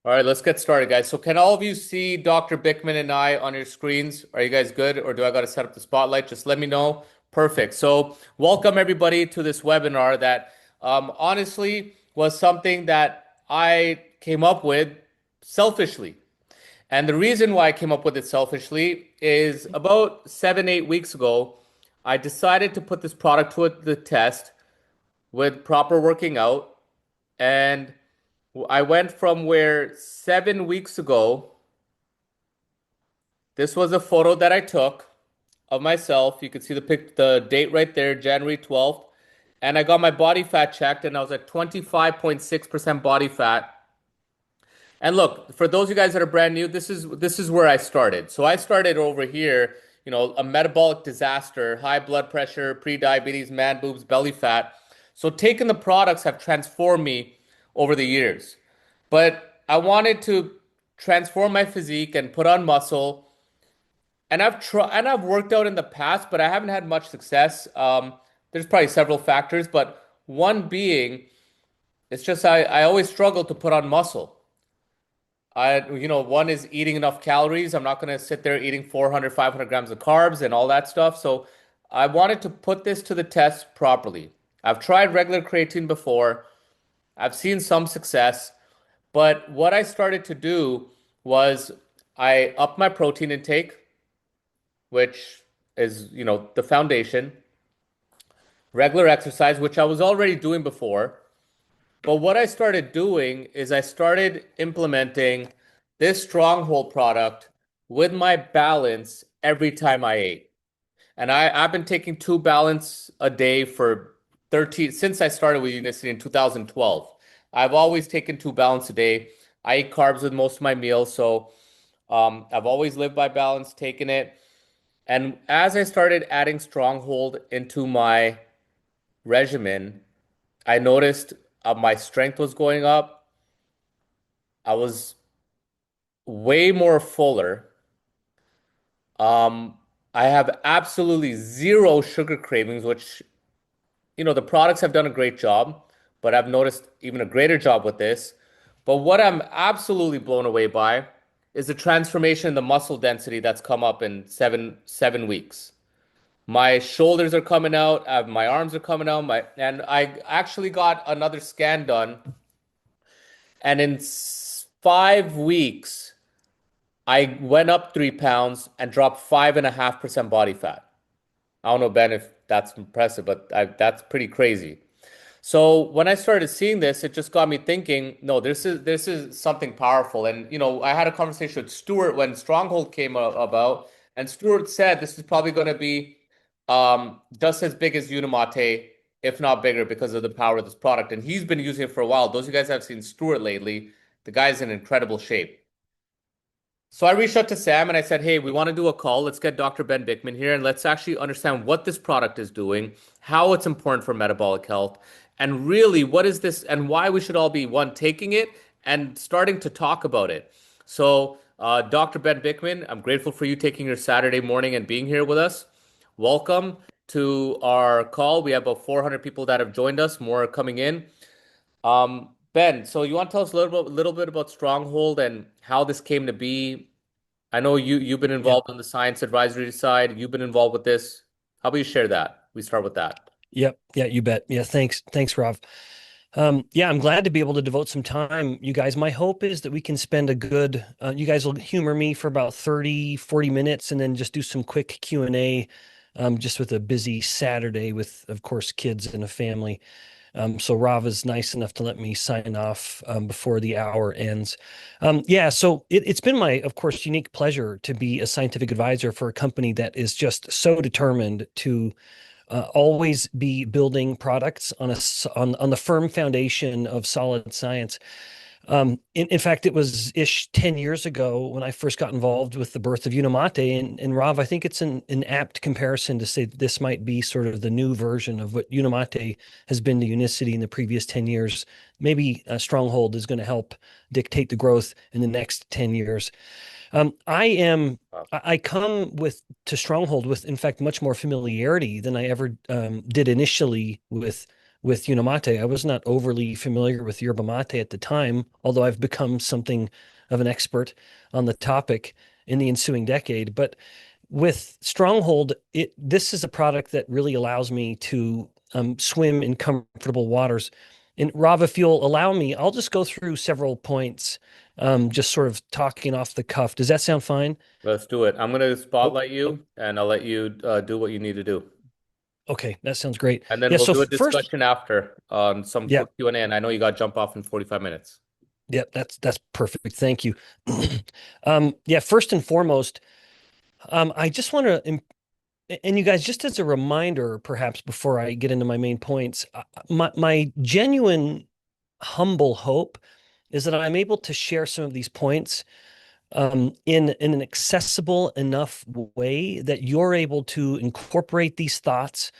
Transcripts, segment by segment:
All right, let's get started, guys. So can all of you see Dr. Bikman and I on your screens? Are you guys good, or do I got to set up the spotlight? Just let me know. Perfect. So welcome everybody to this webinar that honestly was something that I came up with selfishly. And the reason why I came up with it selfishly is about 7, 8 weeks ago, I decided to put this product to the test with proper working out. And I went from where 7 weeks ago, this was a photo that I took of myself. You can see the date right there, January 12th. And I got my body fat checked and I was at 25.6% body fat. And look, for those of you guys that are brand new, this is where I started. So I started over here, a metabolic disaster, high blood pressure, pre-diabetes, man boobs, belly fat. So taking the products have transformed me over the years. But I wanted to transform my physique and put on muscle. And I've worked out in the past, but I haven't had much success. There's probably several factors, but one being, it's just I always struggle to put on muscle. One is eating enough calories. I'm not going to sit there eating 400, 500 grams of carbs and all that stuff. So I wanted to put this to the test properly. I've tried regular creatine before. I've seen some success, but what I started to do was I upped my protein intake, which is, the foundation, regular exercise, which I was already doing before. But what I started doing is I started implementing this Stronghold product with my balance every time I ate. And I've been taking two balance a day for 13 since I started with Unicity in 2012. I've always taken two balance a day. I eat carbs with most of my meals, so I've always lived by balance, taken it. And as I started adding Stronghold into my regimen, I noticed my strength was going up. I was way more fuller. Um, I have absolutely zero sugar cravings, which, the products have done a great job, but I've noticed even a greater job with this. But what I'm absolutely blown away by is the transformation in the muscle density that's come up in seven weeks. My shoulders are coming out, my arms are coming out, and I actually got another scan done, and in 5 weeks, I went up 3 pounds and dropped 5.5% body fat. I don't know, Ben, if that's impressive, but that's pretty crazy. So when I started seeing this, it just got me thinking, no, this is something powerful. And I had a conversation with Stuart when Stronghold came about, and Stuart said this is probably going to be just as big as Unimate, if not bigger, because of the power of this product. And he's been using it for a while. Those of you guys have seen Stuart lately, the guy's in incredible shape. So I reached out to Sam and I said, hey, we want to do a call. Let's get Dr. Ben Bikman here and let's actually understand what this product is doing, how it's important for metabolic health, and really what is this and why we should all be one, taking it and starting to talk about it. So, Dr. Ben Bikman, I'm grateful for you taking your Saturday morning and being here with us. Welcome to our call. We have about 400 people that have joined us, more are coming in. Ben, so you want to tell us a little bit about Stronghold and how this came to be? I know you've been Yeah. involved on the science advisory side. You've been involved with this. How about you share that? We start with that. Yep. Yeah, you bet. Yeah. Thanks, Rav. Yeah, I'm glad to be able to devote some time, you guys. My hope is that we can spend a good, you guys will humor me for about 30, 40 minutes and then just do some quick Q&A, just with a busy Saturday with, of course, kids and a family. So Rav is nice enough to let me sign off before the hour ends. Yeah, so it's been my, of course, unique pleasure to be a scientific advisor for a company that is just so determined to always be building products on the firm foundation of solid science. In fact, it was ish 10 years ago when I first got involved with the birth of Unimate. And Rav, I think it's an apt comparison to say that this might be sort of the new version of what Unimate has been to Unicity in the previous 10 years. Maybe Stronghold is going to help dictate the growth in the next 10 years. Wow. I come to Stronghold with, in fact, much more familiarity than I ever did initially with with Unamate. I was not overly familiar with yerba mate at the time, although I've become something of an expert on the topic in the ensuing decade. But with Stronghold, this is a product that really allows me to swim in comfortable waters. And Rav, if you'll allow me, I'll just go through several points, just sort of talking off the cuff. Does that sound fine? Let's do it. I'm going to Oh, spotlight you and I'll let you do what you need to do. okay, that sounds great. And then Yeah, we'll so do a first, discussion after on some yeah, quick Q&A. And I know you got to jump off in 45 minutes. yeah, that's perfect. Thank you. Yeah, first and foremost, I just want to, and you guys, just as a reminder, perhaps before I get into my main points, my genuine humble hope is that I'm able to share some of these points in an accessible enough way that you're able to incorporate these thoughts,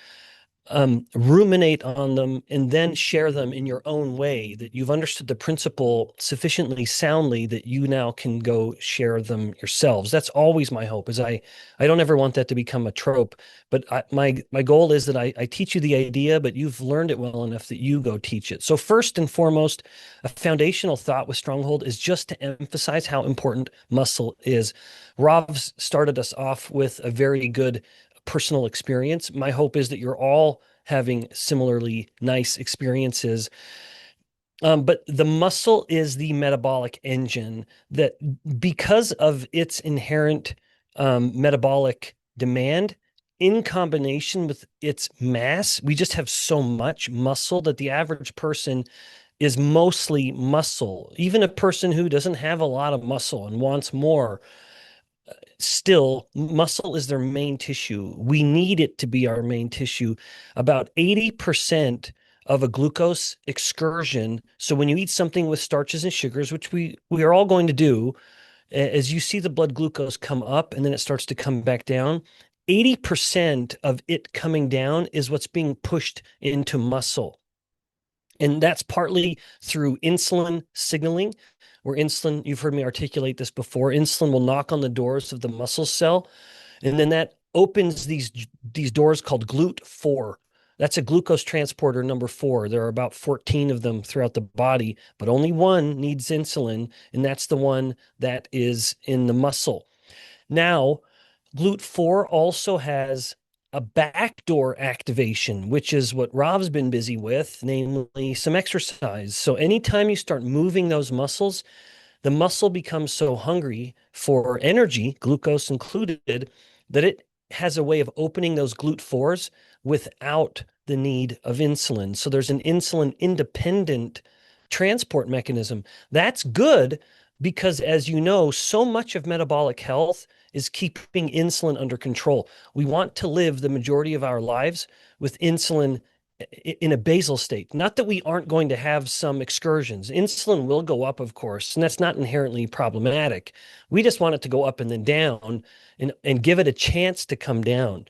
ruminate on them, and then share them in your own way, that you've understood the principle sufficiently soundly that you now can go share them yourselves. That's always my hope, is I don't ever want that to become a trope, but my goal is that I teach you the idea, but you've learned it well enough that you go teach it. So first and foremost, a foundational thought with Stronghold is just to emphasize how important muscle is. Rav started us off with a very good personal experience. My hope is that you're all having similarly nice experiences. But the muscle is the metabolic engine that, because of its inherent metabolic demand, in combination with its mass, we just have so much muscle that the average person is mostly muscle. Even a person who doesn't have a lot of muscle and wants more, still, muscle is their main tissue. We need it to be our main tissue. About 80% of a glucose excursion. So when you eat something with starches and sugars, which we are all going to do, as you see the blood glucose come up and then it starts to come back down, 80% of it coming down is what's being pushed into muscle. And that's partly through insulin signaling, where insulin, you've heard me articulate this before, insulin will knock on the doors of the muscle cell, and then that opens these doors called GLUT4. That's a glucose transporter number 4. There are about 14 of them throughout the body, but only one needs insulin, and that's the one that is in the muscle. Now, GLUT4 also has a backdoor activation, which is what Rob's been busy with, namely some exercise. So anytime you start moving those muscles, the muscle becomes so hungry for energy, glucose included, that it has a way of opening those GLUT4s without the need of insulin. So there's an insulin independent transport mechanism. That's good because, as you know, so much of metabolic health is keeping insulin under control. We want to live the majority of our lives with insulin in a basal state. Not that we aren't going to have some excursions. Insulin will go up, of course, and that's not inherently problematic. We just want it to go up and then down and give it a chance to come down,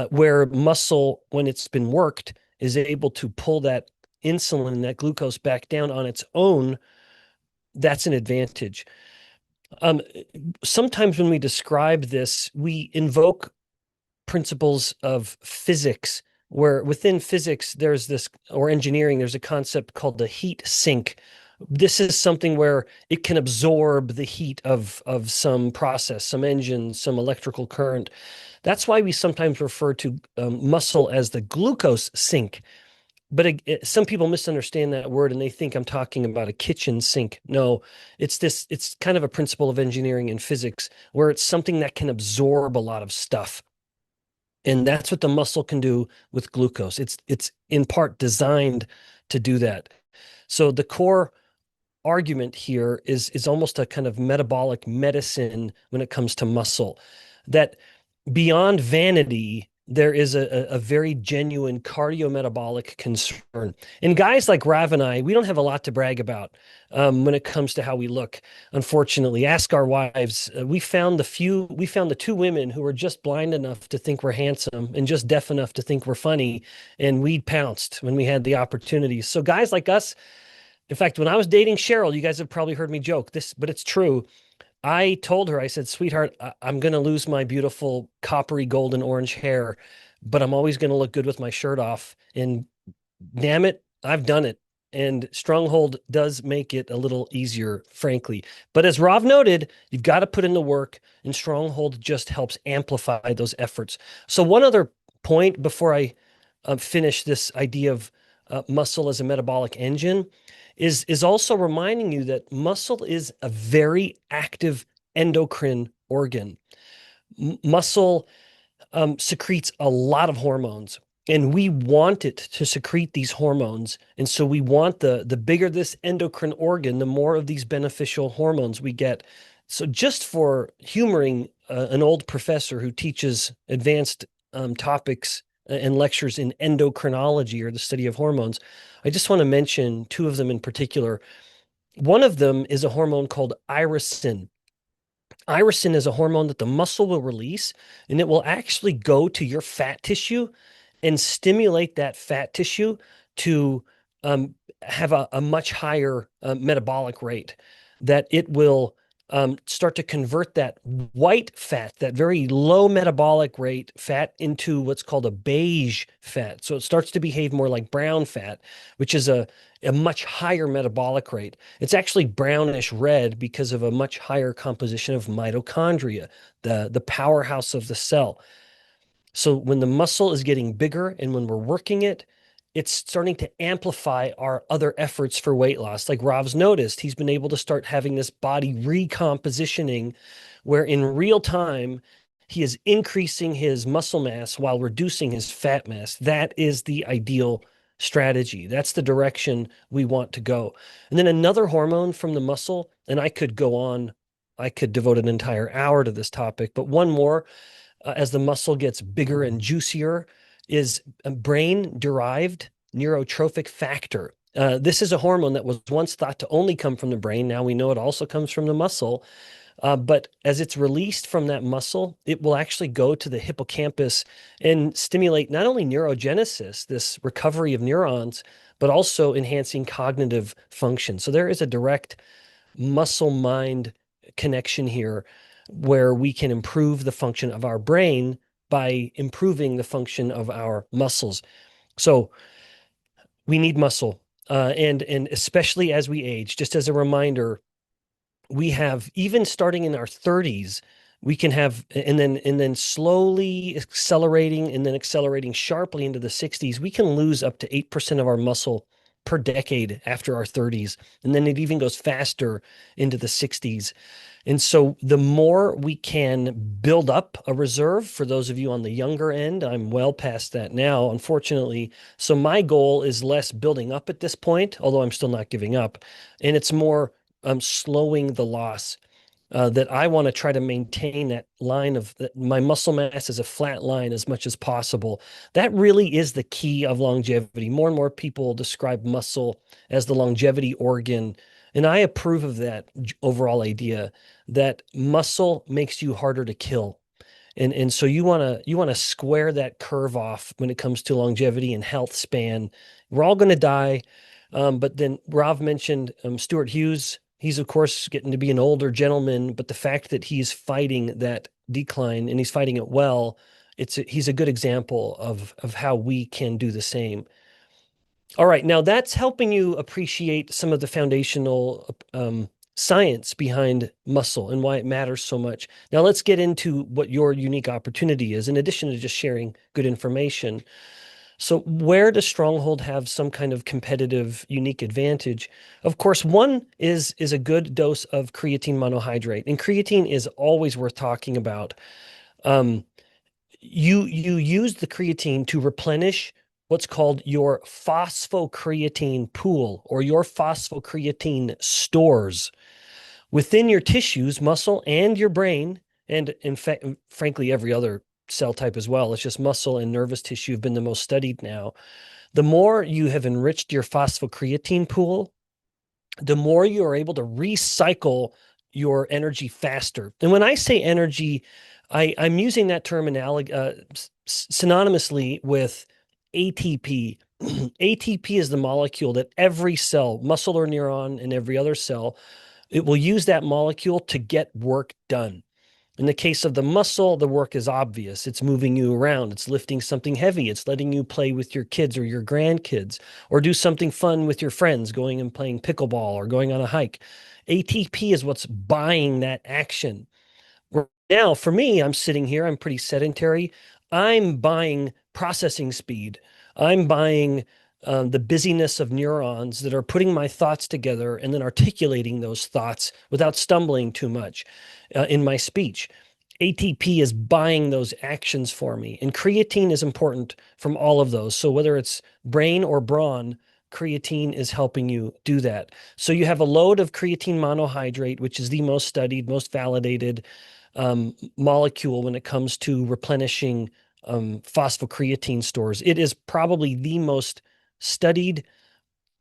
where muscle, when it's been worked, is able to pull that insulin and that glucose back down on its own. That's an advantage. Um, Sometimes when we describe this, we invoke principles of physics, where within physics, there's this, or engineering, there's a concept called the heat sink. This is something where it can absorb the heat of some process, some engine, some electrical current. That's why we sometimes refer to muscle as the glucose sink. But some people misunderstand that word and they think I'm talking about a kitchen sink. No, it's kind of a principle of engineering and physics where it's something that can absorb a lot of stuff. And that's what the muscle can do with glucose. It's in part designed to do that. So the core argument here is almost a kind of metabolic medicine when it comes to muscle, that beyond vanity, there is a very genuine cardiometabolic concern. And guys like Rav and I, we don't have a lot to brag about when it comes to how we look. Unfortunately, ask our wives. We found the two women who were just blind enough to think we're handsome and just deaf enough to think we're funny, and we pounced when we had the opportunity. So guys like us, in fact, when I was dating Cheryl, you guys have probably heard me joke this, but it's true. I told her, I said, sweetheart, I'm going to lose my beautiful coppery golden orange hair, but I'm always going to look good with my shirt off. And damn it, I've done it. And Stronghold does make it a little easier, frankly. But as Rav noted, you've got to put in the work, and Stronghold just helps amplify those efforts. So, one other point before I finish this idea of muscle as a metabolic engine is also reminding you that muscle is a very active endocrine organ. Muscle secretes a lot of hormones, and we want it to secrete these hormones. And so we want the bigger this endocrine organ, the more of these beneficial hormones we get. So just for humoring an old professor who teaches advanced topics and lectures in endocrinology, or the study of hormones, I just want to mention two of them in particular. One of them is a hormone called irisin. Irisin is a hormone that the muscle will release, and it will actually go to your fat tissue and stimulate that fat tissue to have a much higher metabolic rate, that it will start to convert that white fat, that very low metabolic rate fat, into what's called a beige fat. So it starts to behave more like brown fat, which is a much higher metabolic rate. It's actually brownish red because of a much higher composition of mitochondria, the powerhouse of the cell. So when the muscle is getting bigger and when we're working it, it's starting to amplify our other efforts for weight loss. Like Rav's noticed, he's been able to start having this body recompositioning where in real time, he is increasing his muscle mass while reducing his fat mass. That is the ideal strategy. That's the direction we want to go. And then another hormone from the muscle, and I could go on, I could devote an entire hour to this topic, but one more as the muscle gets bigger and juicier is a brain derived neurotrophic factor. This is a hormone that was once thought to only come from the brain. Now we know it also comes from the muscle. But as it's released from that muscle, it will actually go to the hippocampus and stimulate not only neurogenesis, this recovery of neurons, but also enhancing cognitive function. So there is a direct muscle mind connection here where we can improve the function of our brain by improving the function of our muscles. So we need muscle. And especially as we age, just as a reminder, we have, even starting in our 30s, we can have, and then slowly accelerating and then accelerating sharply into the 60s, we can lose up to 8% of our muscle per decade after our 30s. And then it even goes faster into the 60s. And so the more we can build up a reserve, for those of you on the younger end, I'm well past that now, unfortunately. So my goal is less building up at this point, although I'm still not giving up. And it's more slowing the loss. That I want to try to maintain that line of my muscle mass as a flat line as much as possible. That really is the key of longevity. More and more people describe muscle as the longevity organ. And I approve of that overall idea that muscle makes you harder to kill. And so you want to square that curve off when it comes to longevity and health span. We're all going to die. But then Rav mentioned Stuart Hughes. He's of course getting to be an older gentleman, but the fact that he's fighting that decline and he's fighting it well, he's a good example of how we can do the same. All right, now that's helping you appreciate some of the foundational science behind muscle and why it matters so much. Now let's get into what your unique opportunity is, in addition to just sharing good information. So where does Stronghold have some kind of competitive, unique advantage? Of course, one is a good dose of creatine monohydrate, and creatine is always worth talking about. Um, you use the creatine to replenish what's called your phosphocreatine pool or your phosphocreatine stores within your tissues, muscle, and your brain, and in fact, frankly, every other cell type as well. It's just muscle and nervous tissue have been the most studied now. The more you have enriched your phosphocreatine pool, the more you are able to recycle your energy faster. And when I say energy, I'm using that term synonymously with ATP. ATP is the molecule that every cell, muscle or neuron, and every other cell, it will use that molecule to get work done. In the case of the muscle, the work is obvious. It's moving you around. It's lifting something heavy. It's letting you play with your kids or your grandkids, or do something fun with your friends, going and playing pickleball or going on a hike. ATP is what's buying that action. Now, for me, I'm sitting here, I'm pretty sedentary. I'm buying processing speed. I'm buying the busyness of neurons that are putting my thoughts together and then articulating those thoughts without stumbling too much in my speech. ATP is buying those actions for me. And creatine is important from all of those. So whether it's brain or brawn, creatine is helping you do that. So you have a load of creatine monohydrate, which is the most studied, most validated molecule when it comes to replenishing phosphocreatine stores. It is probably the most studied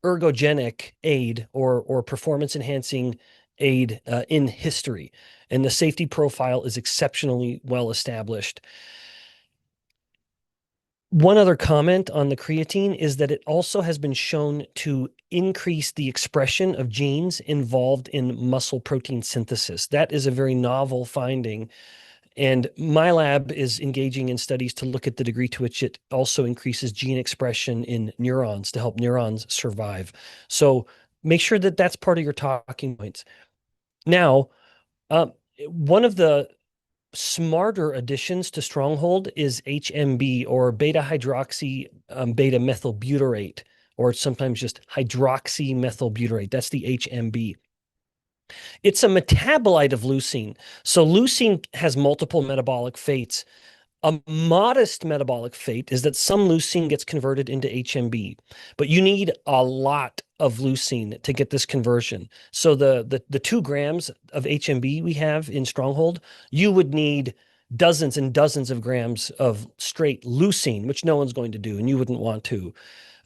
ergogenic aid or performance enhancing aid in history. And the safety profile is exceptionally well established. One other comment on the creatine is that it also has been shown to increase the expression of genes involved in muscle protein synthesis. That is a very novel finding. And my lab is engaging in studies to look at the degree to which it also increases gene expression in neurons to help neurons survive. So make sure that that's part of your talking points. Now, one of the smarter additions to Stronghold is HMB, or beta hydroxy beta methylbutyrate, or sometimes just hydroxy methylbutyrate. That's the HMB. It's a metabolite of leucine. So leucine has multiple metabolic fates. A modest metabolic fate is that some leucine gets converted into HMB, but you need a lot of leucine to get this conversion. So the 2 grams of HMB we have in Stronghold, you would need dozens and dozens of grams of straight leucine, which no one's going to do, and you wouldn't want to.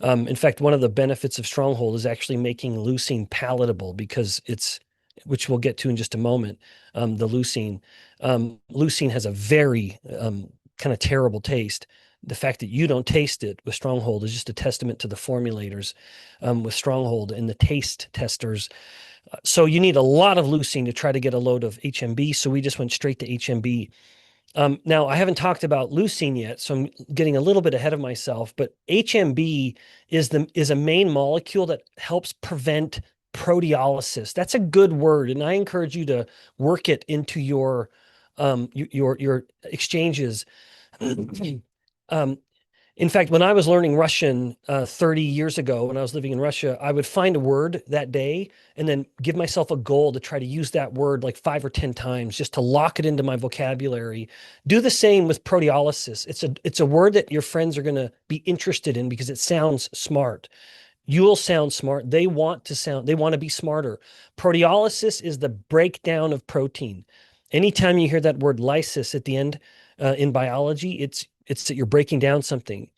In fact, one of the benefits of Stronghold is actually making leucine palatable, because it's, which we'll get to in just a moment, the leucine. Leucine has a very kind of terrible taste. The fact that you don't taste it with Stronghold is just a testament to the formulators with Stronghold and the taste testers. So you need a lot of leucine to try to get a load of HMB. So we just went straight to HMB. Now, I haven't talked about leucine yet, so I'm getting a little bit ahead of myself, but HMB is a main molecule that helps prevent proteolysis. That's a good word, and I encourage you to work it into your exchanges. um, in fact, when I was learning Russian 30 years ago, when I was living in Russia, I would find a word that day and then give myself a goal to try to use that word like 5 or 10 times just to lock it into my vocabulary. Do the same with proteolysis. It's a word that your friends are going to be interested in because it sounds smart. You'll sound smart. They want to be smarter. Proteolysis is the breakdown of protein. Anytime you hear that word lysis at the end in biology, it's that you're breaking down something.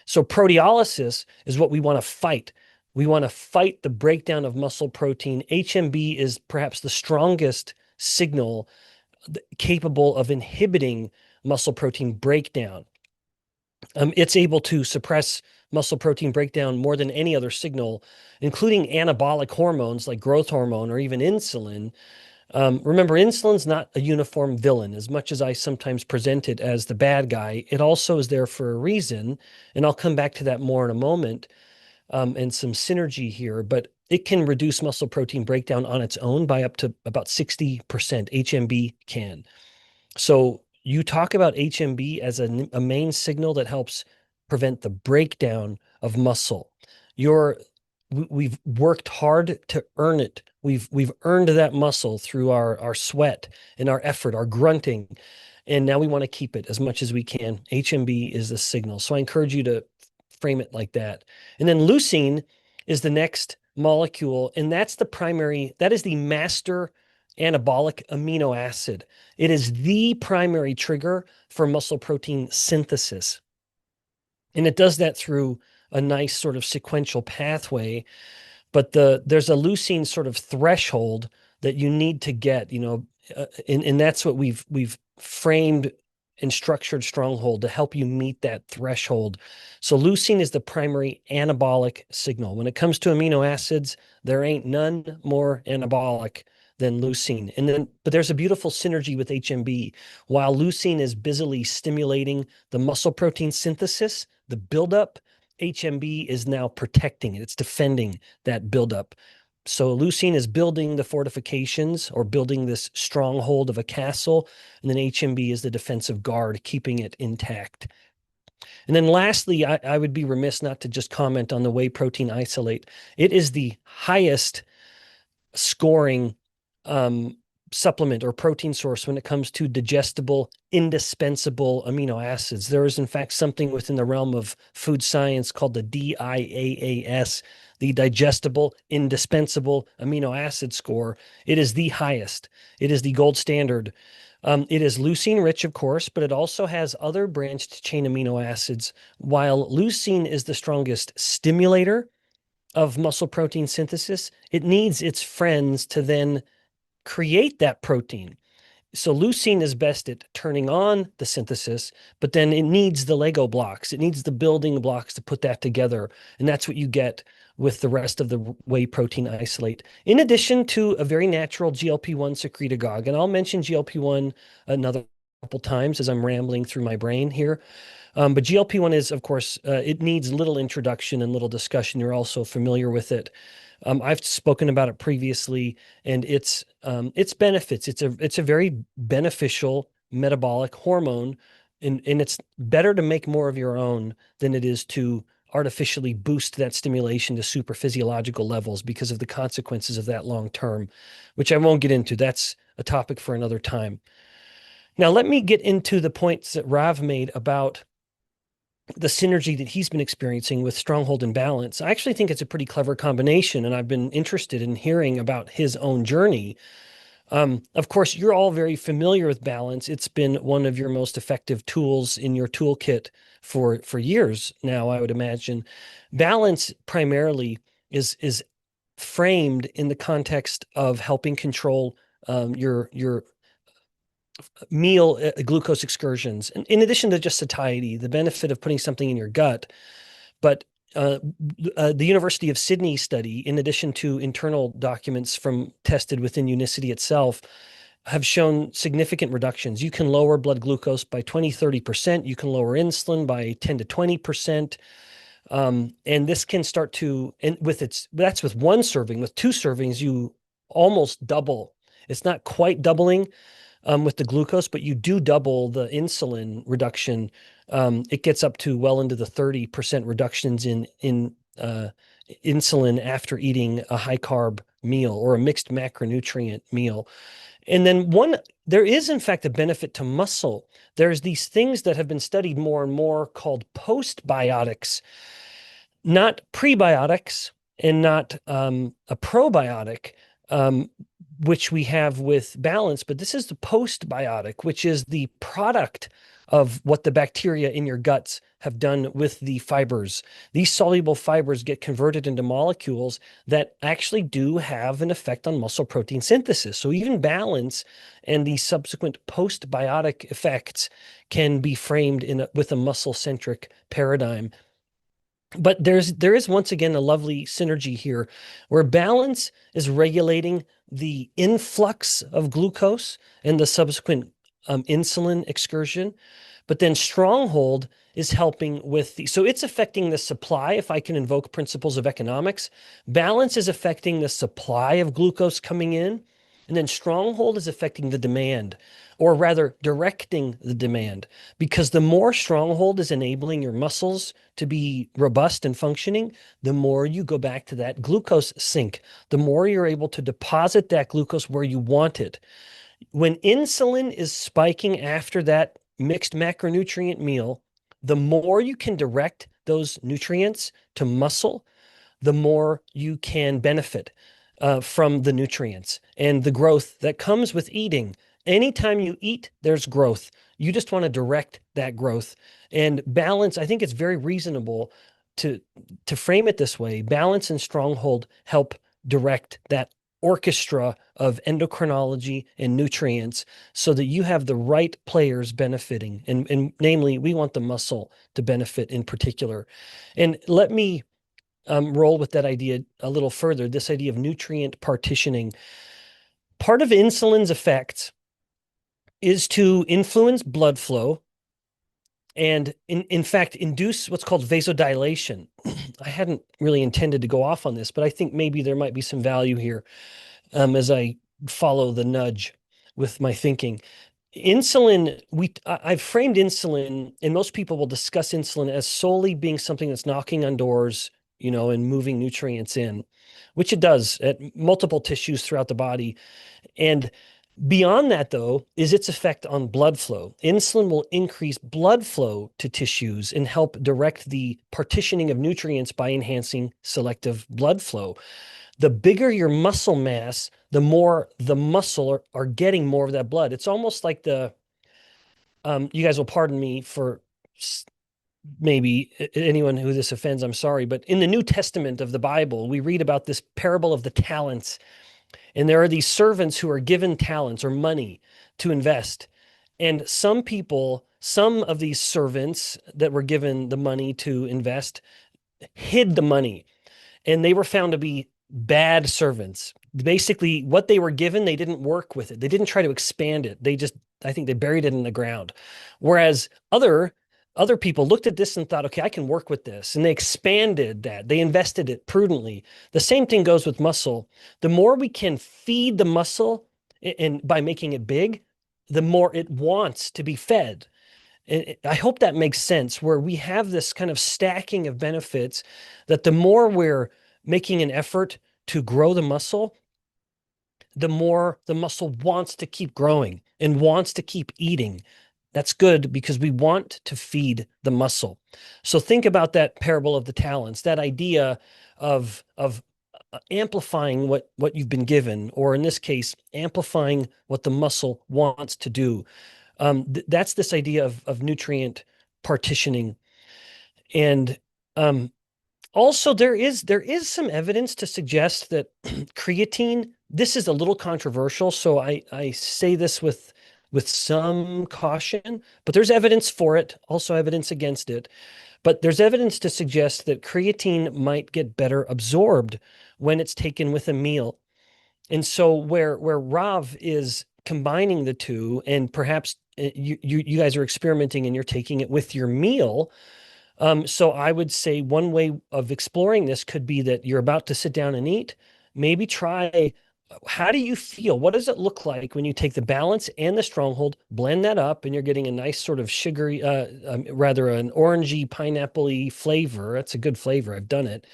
So proteolysis is what we want to fight. We want to fight the breakdown of muscle protein. HMB is perhaps the strongest signal capable of inhibiting muscle protein breakdown. It's able to suppress muscle protein breakdown more than any other signal, including anabolic hormones like growth hormone or even insulin. Remember, insulin's not a uniform villain. As much as I sometimes present it as the bad guy, it also is there for a reason. And I'll come back to that more in a moment, and some synergy here. But it can reduce muscle protein breakdown on its own by up to about 60%. HMB can. So you talk about HMB as a main signal that helps prevent the breakdown of muscle. We've worked hard to earn it. We've earned that muscle through our sweat and our effort, our grunting, and now we want to keep it as much as we can. HMB is the signal. So I encourage you to frame it like that. And then leucine is the next molecule, and that is the master anabolic amino acid. It is the primary trigger for muscle protein synthesis. And it does that through a nice sort of sequential pathway. But there's a leucine sort of threshold that you need to get, and that's what we've framed and structured Stronghold to help you meet that threshold. So leucine is the primary anabolic signal. When it comes to amino acids, there ain't none more anabolic than leucine. But there's a beautiful synergy with HMB. While leucine is busily stimulating the muscle protein synthesis, the buildup, HMB is now protecting it. It's defending that buildup. So leucine is building the fortifications or building this stronghold of a castle, and then HMB is the defensive guard, keeping it intact. And then lastly, I would be remiss not to just comment on the whey protein isolate. It is the highest scoring supplement or protein source when it comes to digestible, indispensable amino acids. There is, in fact, something within the realm of food science called the DIAAS, the digestible, indispensable amino acid score. It is the highest. It is the gold standard. It is leucine rich, of course, but it also has other branched chain amino acids. While leucine is the strongest stimulator of muscle protein synthesis, it needs its friends to then create that protein. So leucine is best at turning on the synthesis, but then it needs the Lego blocks. It needs the building blocks to put that together. And that's what you get with the rest of the whey protein isolate, in addition to a very natural GLP-1 secretagogue. And I'll mention GLP-1 another couple times as I'm rambling through my brain here. But GLP-1 is, of course, it needs little introduction and little discussion. You're also familiar with it. I've spoken about it previously, and its benefits. It's a very beneficial metabolic hormone, and it's better to make more of your own than it is to artificially boost that stimulation to super physiological levels because of the consequences of that long term, which I won't get into. That's a topic for another time. Now, let me get into the points that Rav made about the synergy that he's been experiencing with Stronghold and Balance. I actually think it's a pretty clever combination, and I've been interested in hearing about his own journey. Of course, you're all very familiar with Balance. It's been one of your most effective tools in your toolkit for years now, I would imagine. Balance primarily is framed in the context of helping control your meal glucose excursions. And in addition to just satiety, the benefit of putting something in your gut, but the University of Sydney study, in addition to internal documents from tested within Unicity itself, have shown significant reductions. You can lower blood glucose by 20-30%. You can lower insulin by 10 to 20%. And this can start to, and that's with one serving. With two servings, you almost double. It's not quite doubling with the glucose, but you do double the insulin reduction. It gets up to well into the 30% reductions in insulin after eating a high carb meal or a mixed macronutrient meal. And then there is in fact a benefit to muscle. There's these things that have been studied more and more called postbiotics, not prebiotics and not a probiotic, which we have with Balance, but this is the postbiotic, which is the product of what the bacteria in your guts have done with the fibers. These soluble fibers get converted into molecules that actually do have an effect on muscle protein synthesis. So even Balance and the subsequent postbiotic effects can be framed with a muscle-centric paradigm. But there is once again a lovely synergy here where Balance is regulating the influx of glucose and the subsequent insulin excursion. But then Stronghold is helping with so it's affecting the supply, if I can invoke principles of economics. Balance is affecting the supply of glucose coming in, and then Stronghold is affecting the demand, or rather directing the demand, because the more Stronghold is enabling your muscles to be robust and functioning, the more you go back to that glucose sink, the more you're able to deposit that glucose where you want it. When insulin is spiking after that mixed macronutrient meal, the more you can direct those nutrients to muscle, the more you can benefit from the nutrients and the growth that comes with eating. Anytime you eat, there's growth. You just want to direct that growth. And Balance, I think it's very reasonable to frame it this way. Balance and Stronghold help direct that orchestra of endocrinology and nutrients so that you have the right players benefiting. And namely, we want the muscle to benefit in particular. And let me roll with that idea a little further, this idea of nutrient partitioning. Part of insulin's effects is to influence blood flow and in fact induce what's called vasodilation. I hadn't really intended to go off on this, but I think maybe there might be some value here as I follow the nudge with my thinking. Insulin, I've framed insulin, and most people will discuss insulin as solely being something that's knocking on doors, and moving nutrients in, which it does at multiple tissues throughout the body. And beyond that, though, is its effect on blood flow. Insulin will increase blood flow to tissues and help direct the partitioning of nutrients by enhancing selective blood flow. The bigger your muscle mass, the more the muscle are getting more of that blood. It's almost like you guys will pardon me for maybe anyone who this offends, I'm sorry, but in the New Testament of the Bible, we read about this parable of the talents. And there are these servants who are given talents or money to invest. And some people, some of these servants that were given the money to invest, hid the money, and they were found to be bad servants. Basically, what they were given, they didn't work with it. They didn't try to expand it. I think they buried it in the ground. Whereas other people looked at this and thought, okay, I can work with this. And they expanded that. They invested it prudently. The same thing goes with muscle. The more we can feed the muscle and by making it big, the more it wants to be fed. And I hope that makes sense, where we have this kind of stacking of benefits that the more we're making an effort to grow the muscle, the more the muscle wants to keep growing and wants to keep eating. That's good because we want to feed the muscle. So think about that parable of the talents, that idea of amplifying what you've been given, or in this case, amplifying what the muscle wants to do. That's this idea of nutrient partitioning. And also there is some evidence to suggest that creatine, this is a little controversial, so I say this with some caution, but there's evidence for it, also evidence against it. But there's evidence to suggest that creatine might get better absorbed when it's taken with a meal. And so where Rav is combining the two, and perhaps you guys are experimenting and you're taking it with your meal. So I would say one way of exploring this could be that you're about to sit down and eat. Maybe try, how do you feel? What does it look like when you take the balance and the stronghold, blend that up, and you're getting a nice sort of sugary, rather an orangey, pineapple-y flavor. That's a good flavor. I've done it.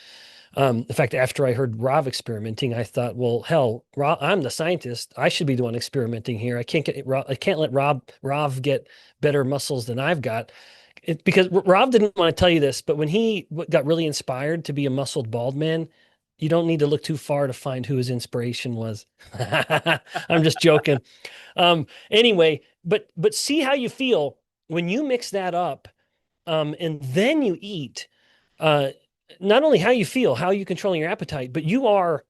In fact, after I heard Rav experimenting, I thought, well, hell, I'm the scientist. I should be the one experimenting here. I can't let Rav get better muscles than I've got. Because Rav didn't want to tell you this, but when he got really inspired to be a muscled bald man, you don't need to look too far to find who his inspiration was. I'm just joking. Anyway, but see how you feel when you mix that up, and then you eat. Not only how you feel, how you controlling your appetite, but you are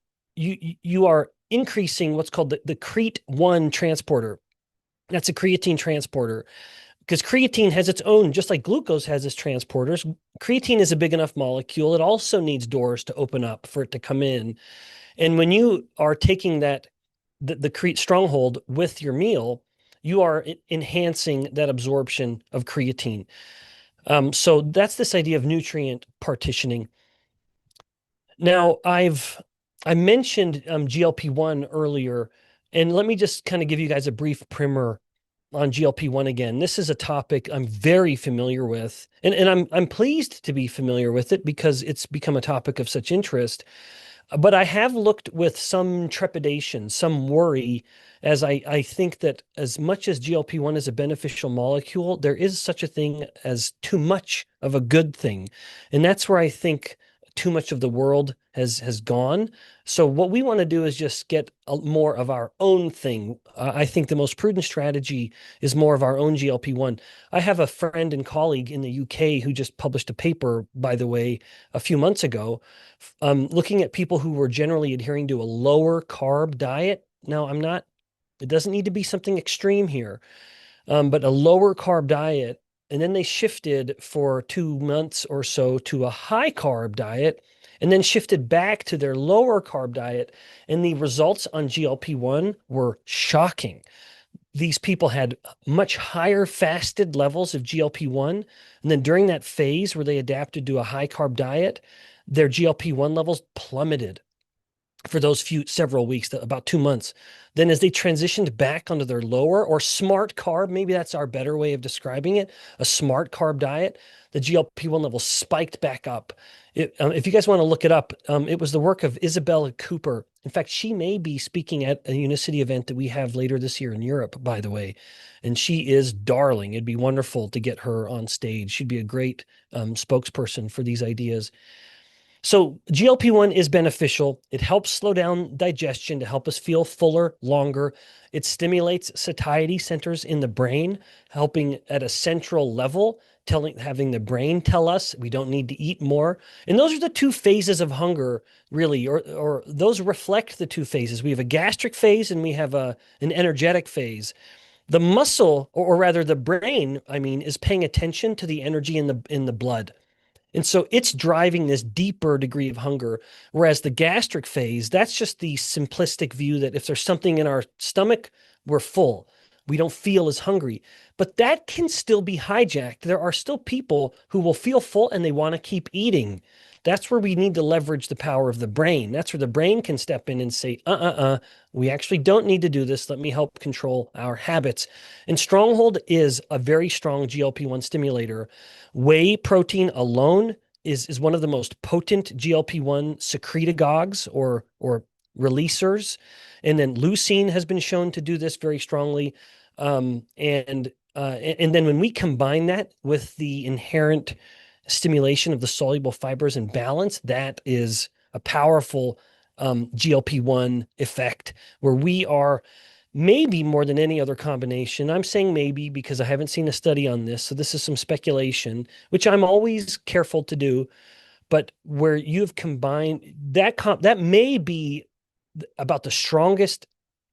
increasing what's called the CREAT1 transporter. That's a creatine transporter, because creatine has its own, just like glucose has its transporters. Creatine is a big enough molecule. It also needs doors to open up for it to come in. And when you are taking the Crete stronghold with your meal, you are enhancing that absorption of creatine. So that's this idea of nutrient partitioning. Now, I mentioned GLP-1 earlier, and let me just kind of give you guys a brief primer on GLP-1 again. This is a topic I'm very familiar with, and I'm pleased to be familiar with it because it's become a topic of such interest. But I have looked with some trepidation, some worry, as I think that as much as GLP-1 is a beneficial molecule, there is such a thing as too much of a good thing. And that's where I think too much of the world has gone. So what we want to do is just get more of our own thing. I think the most prudent strategy is more of our own GLP-1. I have a friend and colleague in the UK who just published a paper, by the way, a few months ago, looking at people who were generally adhering to a lower carb diet. Now, it doesn't need to be something extreme here, but a lower carb diet. And then they shifted for 2 months or so to a high carb diet. and then shifted back to their lower carb diet. And the results on GLP-1 were shocking. These people had much higher fasted levels of GLP-1. And then during that phase where they adapted to a high carb diet, their GLP-1 levels plummeted for those several weeks, about 2 months. Then as they transitioned back onto their lower or smart carb, maybe that's our better way of describing it, a smart carb diet, the GLP-1 level spiked back up. If you guys want to look it up, it was the work of Isabella Cooper. In fact, she may be speaking at a Unicity event that we have later this year in Europe, by the way. And she is darling. It'd be wonderful to get her on stage. She'd be a great spokesperson for these ideas. So GLP-1 is beneficial. It helps slow down digestion to help us feel fuller longer. It stimulates satiety centers in the brain, helping at a central level, having the brain tell us we don't need to eat more. And those are the two phases of hunger, really, or those reflect the two phases. We have a gastric phase and we have an energetic phase. The muscle, or rather the brain, I mean, is paying attention to the energy in the blood. And so it's driving this deeper degree of hunger. Whereas the gastric phase, that's just the simplistic view that if there's something in our stomach, we're full. We don't feel as hungry. But that can still be hijacked. There are still people who will feel full and they want to keep eating. That's where we need to leverage the power of the brain. That's where the brain can step in and say, we actually don't need to do this. Let me help control our habits. And Stronghold is a very strong GLP-1 stimulator. Whey protein alone is one of the most potent GLP-1 secretagogues or releasers. And then leucine has been shown to do this very strongly. And then when we combine that with the inherent stimulation of the soluble fibers and balance, that is a powerful GLP-1 effect where we are maybe more than any other combination. I'm saying maybe because I haven't seen a study on this. So this is some speculation, which I'm always careful to do. But where you've combined that may be about the strongest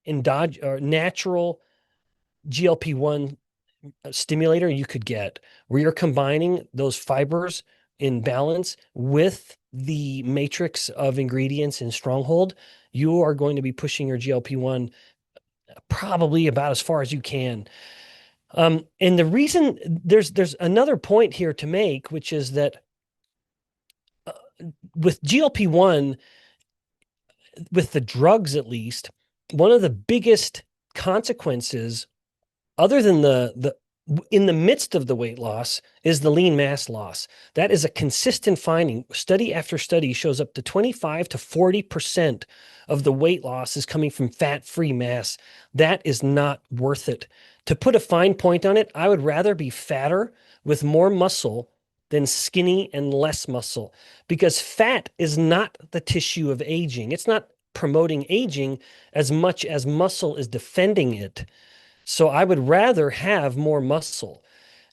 natural GLP-1 stimulator you could get, where you're combining those fibers in balance with the matrix of ingredients in Stronghold. You are going to be pushing your GLP-1 probably about as far as you can. And the reason there's another point here to make, which is that with GLP-1, with the drugs at least, one of the biggest consequences, other than the in the midst of the weight loss, is the lean mass loss. That is a consistent finding. Study after study shows up to 25 to 40% of the weight loss is coming from fat-free mass. That is not worth it. To put a fine point on it, I would rather be fatter with more muscle than skinny and less muscle, because fat is not the tissue of aging. It's not promoting aging as much as muscle is defending it. So I would rather have more muscle.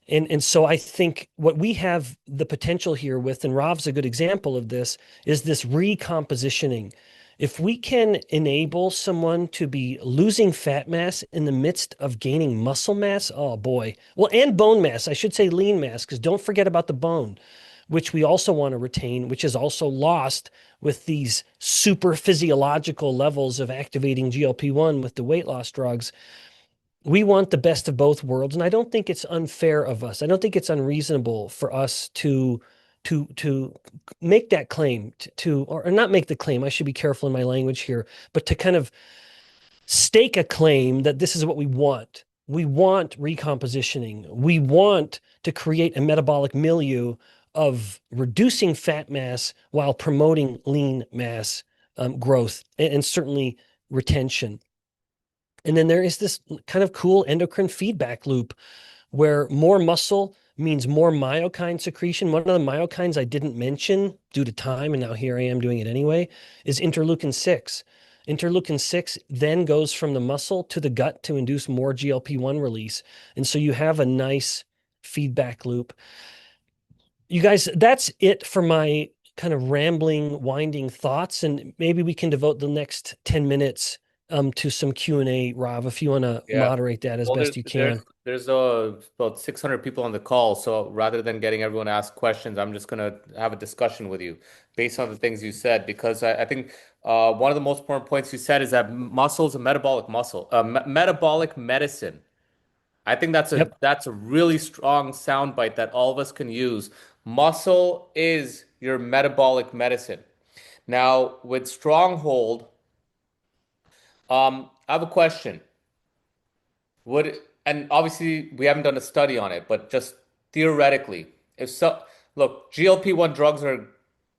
And so I think what we have the potential here with, and Rav's a good example of this, is this recompositioning. If we can enable someone to be losing fat mass in the midst of gaining muscle mass, oh boy. Well, and bone mass, I should say lean mass, because don't forget about the bone, which we also want to retain, which is also lost with these super physiological levels of activating GLP-1 with the weight loss drugs. We want the best of both worlds, and I don't think it's unfair of us. I don't think it's unreasonable for us to make that claim, or not make the claim. I should be careful in my language here, but to kind of stake a claim that this is what we want. We want recompositioning. We want to create a metabolic milieu of reducing fat mass while promoting lean mass growth and certainly retention. And then there is this kind of cool endocrine feedback loop where more muscle means more myokine secretion. One of the myokines I didn't mention due to time, and now here I am doing it anyway, is interleukin 6. Interleukin 6 then goes from the muscle to the gut to induce more GLP-1 release. And so you have a nice feedback loop. You guys, that's it for my kind of rambling, winding thoughts. And maybe we can devote the next 10 minutes to some Q&A, Rav, if you want to Yeah. moderate that as Well, best you can. there's about 600 people on the call, so rather than getting everyone to ask questions, I'm just gonna have a discussion with you based on the things you said because I think one of the most important points you said is that muscle is a metabolic medicine. I think Yep. that's a really strong soundbite that all of us can use. Muscle is your metabolic medicine. Now, with Stronghold, I have a question. Would and obviously we haven't done a study on it, but just theoretically, if so, look, GLP-1 drugs are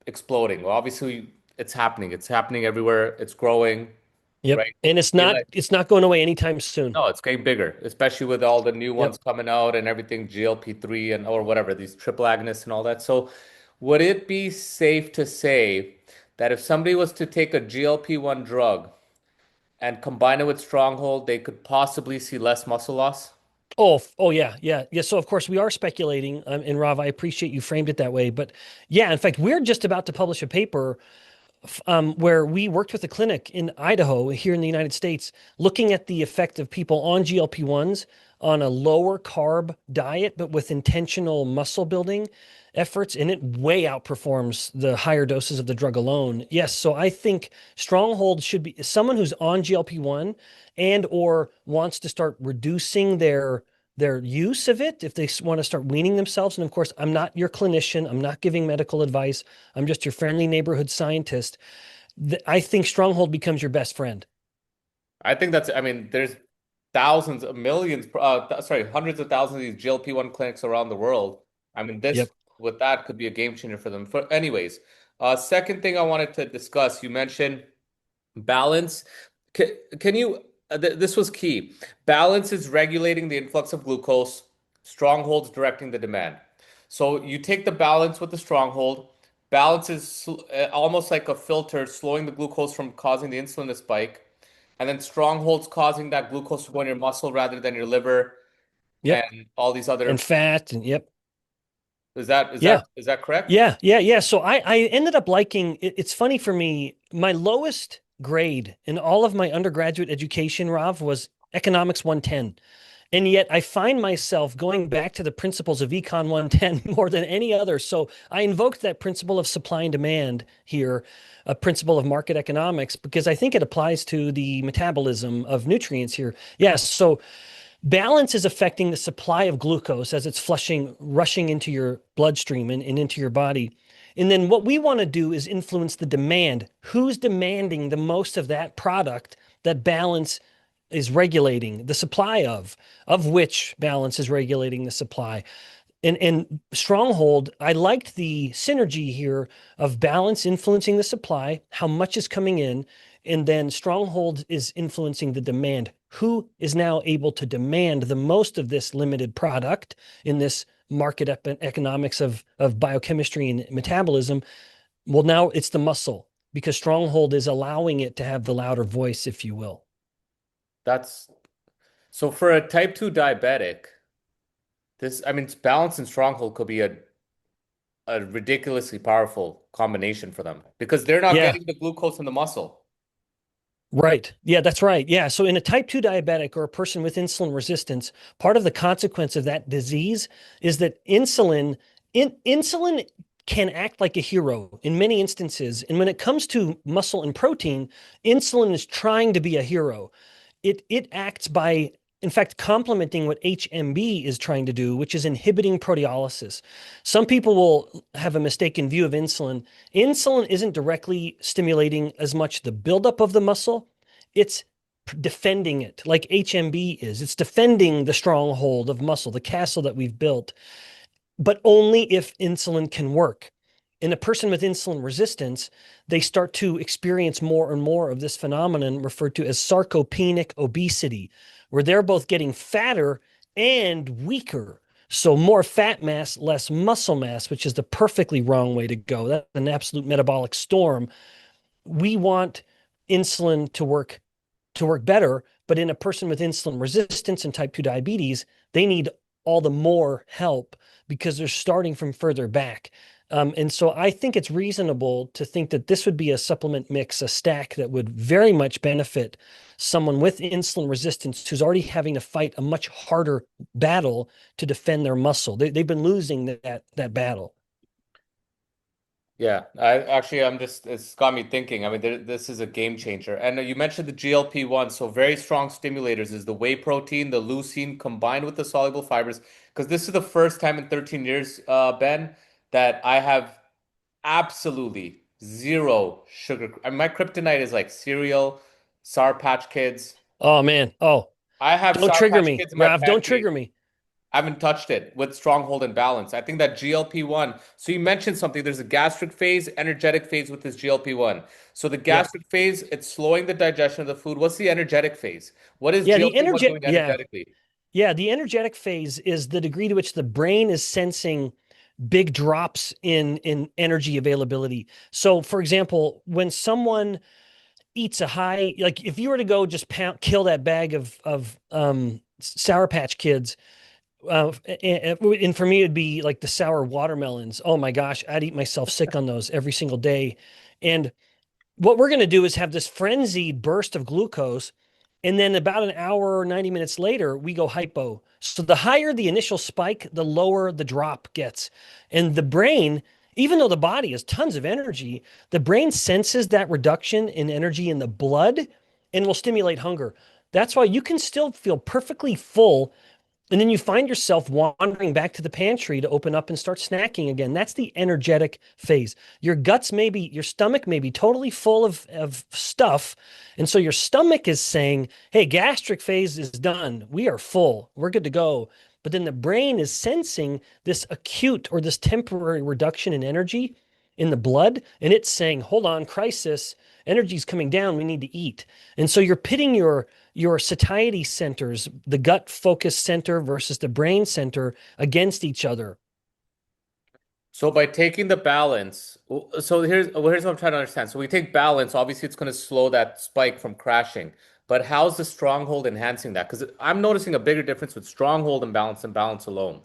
exploding. Well, obviously it's happening. It's happening everywhere. It's growing, Yep. right? And Eli, it's not going away anytime soon. no, it's getting bigger, especially with all the new ones Yep. coming out and everything, GLP-3 and or whatever, these triple agonists and all that. So, would it be safe to say that if somebody was to take a GLP-1 drug and combine it with Stronghold, they could possibly see less muscle loss? Oh yeah, yeah, yeah. So of course we are speculating, and Rav, I appreciate you framed it that way. But yeah, in fact, we're just about to publish a paper where we worked with a clinic in Idaho here in the United States, looking at the effect of people on GLP-1s on a lower carb diet, but with intentional muscle building efforts, and it way outperforms the higher doses of the drug alone. Yes, so I think Stronghold should be someone who's on GLP-1 and or wants to start reducing their use of it if they want to start weaning themselves. And of course, I'm not your clinician. I'm not giving medical advice. I'm just your friendly neighborhood scientist. I think Stronghold becomes your best friend. I think I mean, there's thousands of millions, sorry, hundreds of thousands of these GLP-1 clinics around the world. I mean, this Yep. with that could be a game changer for them. For anyways, second thing I wanted to discuss, you mentioned balance. Can you, this was key. Balance is regulating the influx of glucose, strongholds directing the demand. So you take the balance with the stronghold. Balance is almost like a filter, slowing the glucose from causing the insulin to spike. And then strongholds causing that glucose to go in your muscle rather than your liver Yep. and all these And other. fat. And yep. Is that is Yeah. that is that correct? Yeah. Yeah. Yeah. So I ended up liking it's funny for me. My lowest grade in all of my undergraduate education, Rav, was economics 110. And yet I find myself going back to the principles of Econ 110 more than any other. So I invoked that principle of supply and demand here, a principle of market economics, because I think it applies to the metabolism of nutrients here. Yes. So balance is affecting the supply of glucose as it's rushing into your bloodstream and into your body. And then what we want to do is influence the demand. Who's demanding the most of that product that balance is regulating the supply of which balance is regulating the supply? And Stronghold, I liked the synergy here of balance influencing the supply, how much is coming in, and then Stronghold is influencing the demand. Who is now able to demand the most of this limited product in this market economics of biochemistry and metabolism? Well, now it's the muscle because Stronghold is allowing it to have the louder voice, if you will. That's so for a type 2 diabetic, I mean, balance and stronghold could be a ridiculously powerful combination for them because they're not Yeah. getting the glucose in the muscle. Right. Yeah, that's right. Yeah. So in a type 2 diabetic or a person with insulin resistance, part of the consequence of that disease is that insulin can act like a hero in many instances. And when it comes to muscle and protein, insulin is trying to be a hero. It acts by, in fact, complementing what HMB is trying to do, which is inhibiting proteolysis. Some people will have a mistaken view of insulin. Insulin isn't directly stimulating as much the buildup of the muscle, it's defending it, like HMB is. It's defending the stronghold of muscle, the castle that we've built, but only if insulin can work. In a person with insulin resistance, they start to experience more and more of this phenomenon referred to as sarcopenic obesity, where they're both getting fatter and weaker. So more fat mass, less muscle mass, which is the perfectly wrong way to go. That's an absolute metabolic storm. We want insulin to work better, but in a person with insulin resistance and type 2 diabetes, they need all the more help because they're starting from further back. And so I think it's reasonable to think that this would be a supplement mix, a stack that would very much benefit someone with insulin resistance who's already having to fight a much harder battle to defend their muscle. They've been losing that battle. Yeah, it's got me thinking. I mean, this is a game changer. And you mentioned the GLP-1, so very strong stimulators is the whey protein, the leucine combined with the soluble fibers. Because this is the first time in 13 years, Ben, that I have absolutely zero sugar. I mean, my kryptonite is like cereal, Sour Patch Kids. Oh man. Oh, I have don't Sour trigger Patch me, Kids in my Rav. Don't pantry. trigger me. I haven't touched it with Stronghold and Balance. I think that GLP-1. So you mentioned something. There's a gastric phase, energetic phase with this GLP-1. So the Yep. gastric phase, it's slowing the digestion of the food. What's the energetic phase? What is Yeah, the GLP-1 energetic doing yeah. energetically? Yeah, the energetic phase is the degree to which the brain is sensing big drops in energy availability. So, for example, when someone eats a high, like if you were to go just kill that bag of Sour Patch Kids, and for me it'd be like the sour watermelons. Oh my gosh, I'd eat myself sick on those every single day. And what we're going to do is have this frenzied burst of glucose. And then about an hour or 90 minutes later, we go hypo. So the higher the initial spike, the lower the drop gets. And the brain, even though the body has tons of energy, the brain senses that reduction in energy in the blood and will stimulate hunger. That's why you can still feel perfectly full and then you find yourself wandering back to the pantry to open up and start snacking again. That's the energetic phase. Your stomach may be totally full of stuff. And so your stomach is saying, hey, gastric phase is done. We are full. We're good to go. But then the brain is sensing this acute or this temporary reduction in energy in the blood. And it's saying, hold on, crisis. Energy's coming down. We need to eat. And so you're pitting your satiety centers, the gut focus center versus the brain center against each other. So by taking the balance, here's what I'm trying to understand. So we take balance, obviously it's going to slow that spike from crashing. But how's the stronghold enhancing that? Because I'm noticing a bigger difference with stronghold and balance alone.